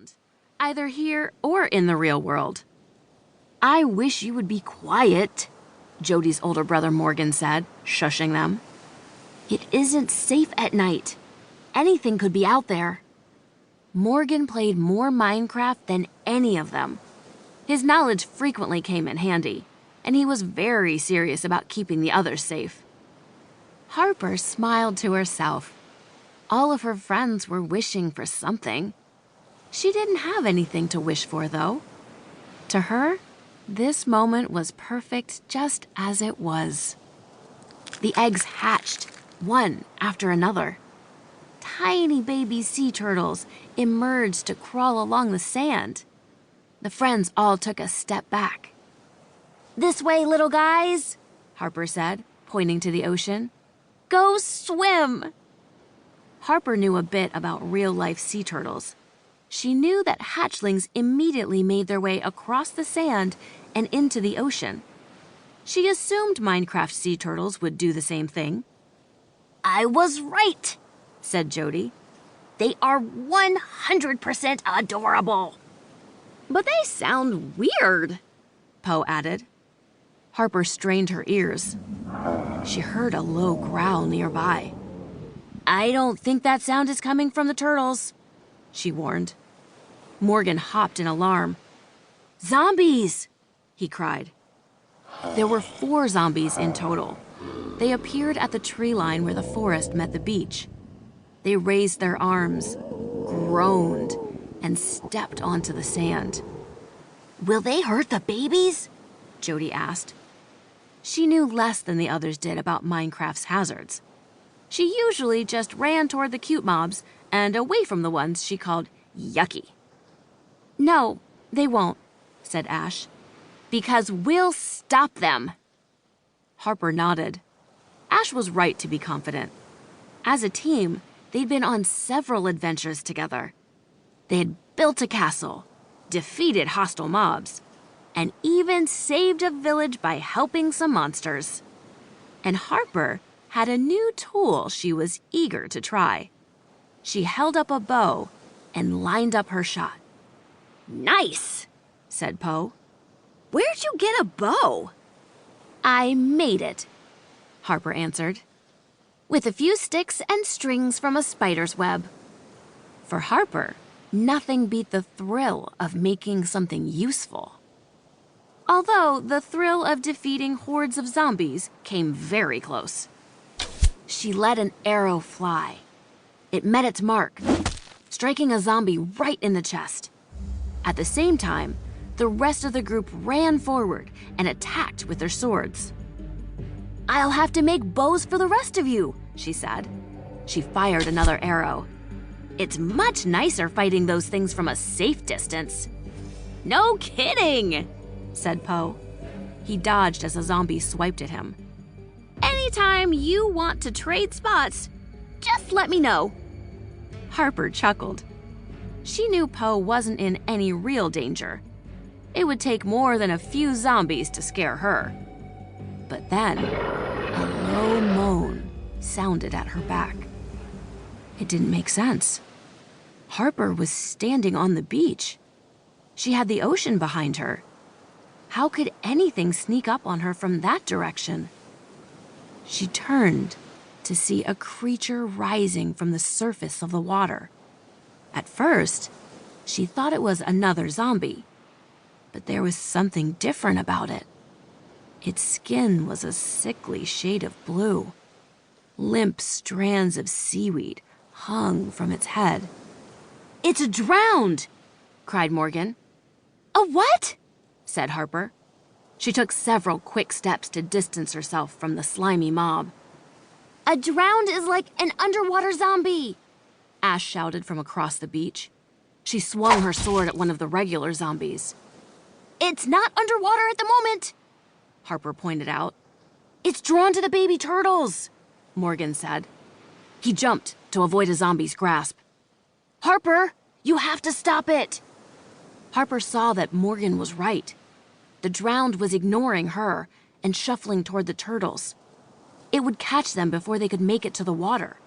around, either here or in the real world. "I wish you would be quiet," Jody's older brother Morgan said, shushing them. "It isn't safe at night. Anything could be out there." Morgan played more Minecraft than any of them. His knowledge frequently came in handy, and he was very serious about keeping the others safe. Harper smiled to herself. All of her friends were wishing for something. She didn't have anything to wish for, though. To her, this moment was perfect just as it was. The eggs hatched, one after another. Tiny baby sea turtles emerged to crawl along the sand. The friends all took a step back. "This way, little guys," Harper said, pointing to the ocean. "Go swim." Harper knew a bit about real-life sea turtles. She knew that hatchlings immediately made their way across the sand and into the ocean. She assumed Minecraft sea turtles would do the same thing. "I was right," said Jody. "They are 100% adorable." "But they sound weird," Poe added. Harper strained her ears. She heard a low growl nearby. "I don't think that sound is coming from the turtles," she warned. Morgan hopped in alarm. "Zombies!" he cried. There were 4 zombies in total. They appeared at the tree line where the forest met the beach. They raised their arms, groaned, and stepped onto the sand. "Will they hurt the babies?" Jody asked. She knew less than the others did about Minecraft's hazards. She usually just ran toward the cute mobs and away from the ones she called yucky. "No, they won't," said Ash, "because we'll stop them." Harper nodded. Ash was right to be confident. As a team, they'd been on several adventures together. They had built a castle, defeated hostile mobs, and even saved a village by helping some monsters. And Harper had a new tool she was eager to try. She held up a bow and lined up her shot. "Nice," said Poe. "Where'd you get a bow?" "I made it," Harper answered, "with a few sticks and strings from a spider's web." For Harper, nothing beat the thrill of making something useful. Although the thrill of defeating hordes of zombies came very close. She let an arrow fly. It met its mark, striking a zombie right in the chest. At the same time, the rest of the group ran forward and attacked with their swords. "I'll have to make bows for the rest of you," she said. She fired another arrow. "It's much nicer fighting those things from a safe distance." "No kidding," said Poe. He dodged as a zombie swiped at him. "Anytime you want to trade spots, just let me know." Harper chuckled. She knew Poe wasn't in any real danger. It would take more than a few zombies to scare her. But then, a low moan sounded at her back. It didn't make sense. Harper was standing on the beach. She had the ocean behind her. How could anything sneak up on her from that direction? She turned to see a creature rising from the surface of the water. At first, she thought it was another zombie, but there was something different about it. Its skin was a sickly shade of blue. Limp strands of seaweed hung from its head. "It's drowned!" cried Morgan. "A what?" said Harper. She took several quick steps to distance herself from the slimy mob. "A drowned is like an underwater zombie," Ash shouted from across the beach. She swung her sword at one of the regular zombies. "It's not underwater at the moment," Harper pointed out. "It's drawn to the baby turtles," Morgan said. He jumped to avoid a zombie's grasp. "Harper, you have to stop it." Harper saw that Morgan was right. The drowned was ignoring her and shuffling toward the turtles. It would catch them before they could make it to the water.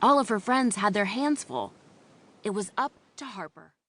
All of her friends had their hands full. It was up to Harper.